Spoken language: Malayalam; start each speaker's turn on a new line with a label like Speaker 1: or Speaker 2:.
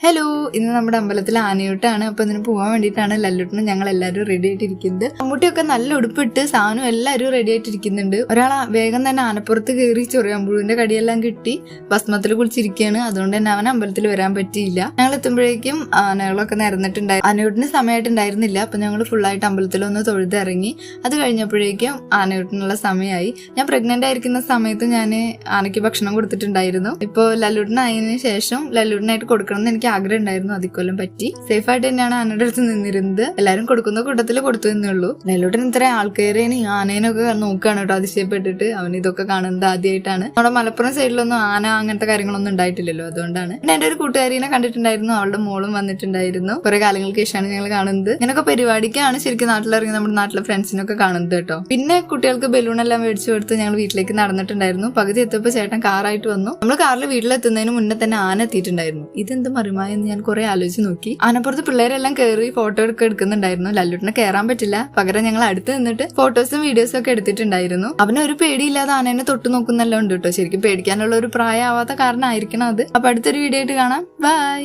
Speaker 1: ഹലോ, ഇന്ന് നമ്മുടെ അമ്പലത്തിലെ ആനയൂട്ടാണ്. അപ്പൊ ഇതിന് പോകാൻ വേണ്ടിയിട്ടാണ് ലല്ലുട്ടിനും ഞങ്ങൾ എല്ലാവരും റെഡി ആയിട്ടിരിക്കുന്നത്. മമ്മൂട്ടിയൊക്കെ നല്ല ഉടുപ്പിട്ട് സാധനം എല്ലാവരും റെഡി ആയിട്ടിരിക്കുന്നുണ്ട്. ഒരാൾ വേഗം തന്നെ ആനപ്പുറത്ത് കയറി ചൊറിയാമ്പുഴുവിന്റെ കടിയെല്ലാം കിട്ടി ഭസ്മത്തിൽ കുളിച്ചിരിക്കുകയാണ്. അതുകൊണ്ട് തന്നെ അവൻ അമ്പലത്തിൽ വരാൻ പറ്റിയില്ല. ഞങ്ങൾ എത്തുമ്പോഴേക്കും ആനകളൊക്കെ നിരന്നിട്ടുണ്ടായിരുന്നു. ആനയൂട്ടിന് സമയമായിട്ടുണ്ടായിരുന്നില്ല. അപ്പൊ ഞങ്ങൾ ഫുള്ളായിട്ട് അമ്പലത്തിലൊന്ന് തൊഴുതിറങ്ങി. അത് കഴിഞ്ഞപ്പോഴേക്കും ആനയൂട്ടിനുള്ള സമയമായി. ഞാൻ പ്രഗ്നന്റ് ആയിരിക്കുന്ന സമയത്ത് ഞാൻ ആനയ്ക്ക് ഭക്ഷണം കൊടുത്തിട്ടുണ്ടായിരുന്നു. ഇപ്പൊ ലല്ലുട്ടിനായതിനു ശേഷം ലല്ലുട്ടിനായിട്ട് കൊടുക്കണം എന്ന് എനിക്ക് ആഗ്രഹം ഉണ്ടായിരുന്നു. അതിക്കൊല്ലം പറ്റി. സേഫ് ആയിട്ട് തന്നെയാണ് ആനയുടെ അടുത്ത് നിന്നിരുന്നത്. എല്ലാരും കൊടുക്കുന്ന കൂട്ടത്തിൽ കൊടുത്തു എന്നുള്ളൂ. ലല്ലുട്ടിന് ഇത്ര ആൾക്കാരേനെ ആനേനൊക്കെ നോക്കുകയാണ് കേട്ടോ, അതിശയപ്പെട്ടിട്ട്. അവൻ ഇതൊക്കെ കാണുന്നത് ആദ്യമായിട്ടാണ്. നമ്മുടെ മലപ്പുറം സൈഡിലൊന്നും ആന അങ്ങനത്തെ കാര്യങ്ങളൊന്നും ഉണ്ടായിട്ടില്ലല്ലോ, അതുകൊണ്ടാണ്. പിന്നെ എന്റെ ഒരു കൂട്ടുകാരിനെ കണ്ടിട്ടുണ്ടായിരുന്നു. അവളുടെ മോളും വന്നിട്ടുണ്ടായിരുന്നു. കുറെ കാലങ്ങൾക്ക് ശേഷമാണ് ഞങ്ങൾ കാണുന്നത്. ഇങ്ങനൊക്കെ പരിപാടിക്കാണ് ശരിക്കും നാട്ടിലിറങ്ങി നമ്മുടെ നാട്ടിലെ ഫ്രണ്ട്സിനൊക്കെ കാണുന്നത് കേട്ടോ. പിന്നെ കുട്ടികൾക്ക് ബലൂൺ എല്ലാം മേടിച്ചു കൊടുത്ത് ഞങ്ങൾ വീട്ടിലേക്ക് നടന്നിട്ടുണ്ടായിരുന്നു. പകുതി എത്തിയപ്പോൾ ചേട്ടൻ കാറായിട്ട് വന്നു. നമ്മൾ കാറിൽ വീട്ടിലെത്തുന്നതിന് മുന്നേ തന്നെ ആന എത്തിയിട്ടുണ്ടായിരുന്നു. ഇതെന്ത് മറിമായെന്ന് ഞാൻ കുറെ ആലോചിച്ച് നോക്കി. ആനപ്പുറത്ത് പിള്ളേരെല്ലാം കയറി ഫോട്ടോ എടുക്കുന്നുണ്ടായിരുന്നു. ലല്ലുട്ടിനെ കയറാൻ പറ്റില്ല. പകരം ഞങ്ങൾ അടുത്ത് നിന്നിട്ട് ഫോട്ടോസും വീഡിയോസും ഒക്കെ എടുത്തിട്ടുണ്ടായിരുന്നു. അവന് ഒരു പേടിയില്ലാതെ ആനേനെ തൊട്ട് നോക്കുന്നല്ലോ ഉണ്ട് കേട്ടോ. ശരിക്കും പേടിക്കാനുള്ള ഒരു പ്രായമാവാത്ത കാരണമായിരിക്കണം അത്. അപ്പൊ അടുത്തൊരു വീഡിയോ ആയിട്ട് കാണാം. ബൈ.